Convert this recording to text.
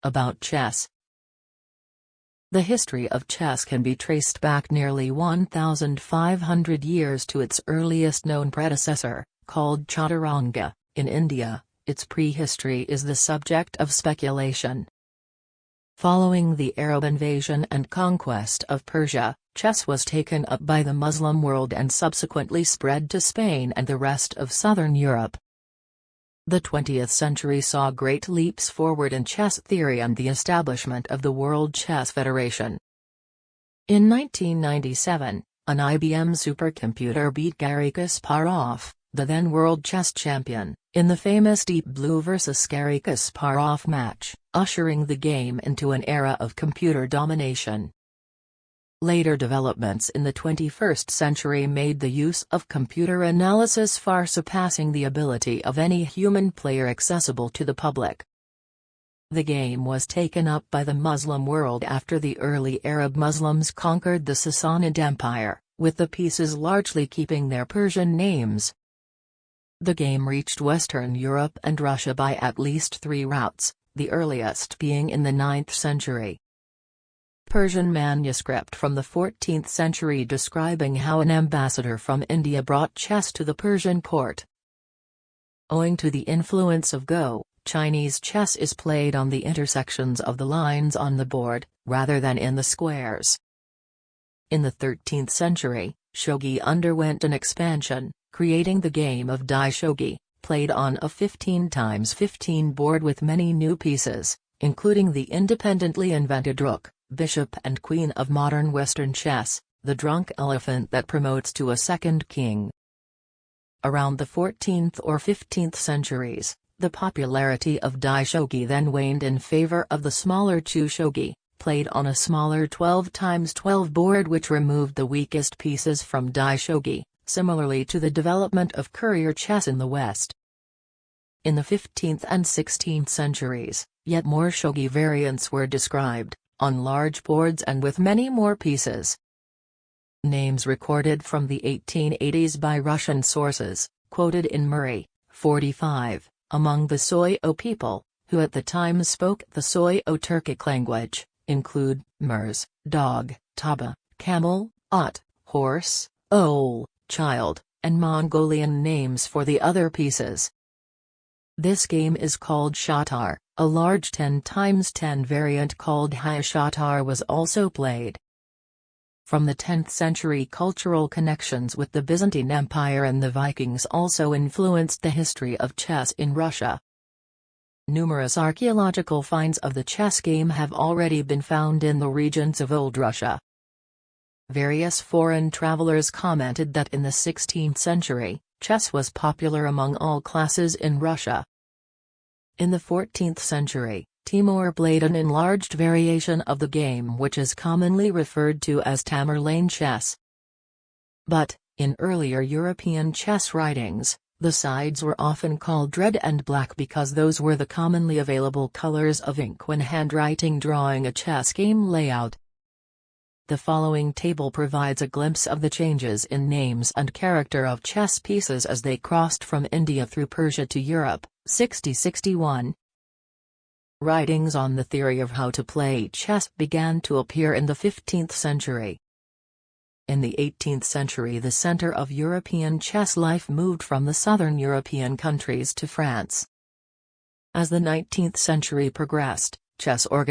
About chess. The history of chess can be traced back nearly 1,500 years to its earliest known predecessor, called Chaturanga, in India. Its prehistory is the subject of speculation. Following the Arab invasion and conquest of Persia, chess was taken up by the Muslim world and subsequently spread to Spain and the rest of southern Europe. The 20th century saw great leaps forward in chess theory and the establishment of the World Chess Federation. In 1997, an IBM supercomputer beat Garry Kasparov, the then world chess champion, in the famous Deep Blue vs Garry Kasparov match, ushering the game into an era of computer domination. Later developments in the 21st century made the use of computer analysis far surpassing the ability of any human player accessible to the public. The game was taken up by the Muslim world after the early Arab Muslims conquered the Sassanid Empire, with the pieces largely keeping their Persian names. The game reached Western Europe and Russia by at least 3 routes, the earliest being in the 9th century. Persian manuscript from the 14th century describing how an ambassador from India brought chess to the Persian court. Owing to the influence of Go, Chinese chess is played on the intersections of the lines on the board, rather than in the squares. In the 13th century, shogi underwent an expansion, creating the game of Dai shogi, played on a 15x15 board with many new pieces, including the independently invented rook, bishop and queen of modern Western chess, the drunk elephant that promotes to a second king. Around the 14th or 15th centuries, the popularity of Dai shogi then waned in favor of the smaller Chu shogi, played on a smaller 12x12 board which removed the weakest pieces from Dai shogi, similarly to the development of courier chess in the West. In the 15th and 16th centuries, yet more shogi variants were described, on large boards and with many more pieces. Names recorded from the 1880s by Russian sources, quoted in Murray, 45, among the Soyo people, who at the time spoke the Soyo-Turkic language, include Mers, dog, Taba, camel, ot, horse, owl, child, and Mongolian names for the other pieces. This game is called Shatar. A large 10x10 variant called Hayashatar was also played. From the 10th century, cultural connections with the Byzantine Empire and the Vikings also influenced the history of chess in Russia. Numerous archaeological finds of the chess game have already been found in the regions of Old Russia. Various foreign travelers commented that in the 16th century, chess was popular among all classes in Russia. In the 14th century, Timur played an enlarged variation of the game which is commonly referred to as Tamerlane chess. But, in earlier European chess writings, the sides were often called red and black because those were the commonly available colors of ink when handwriting drawing a chess game layout. The following table provides a glimpse of the changes in names and character of chess pieces as they crossed from India through Persia to Europe. 6061. Writings on the theory of how to play chess began to appear in the 15th century. In the 18th century, the center of European chess life moved from the southern European countries to France. As the 19th century progressed, chess organizations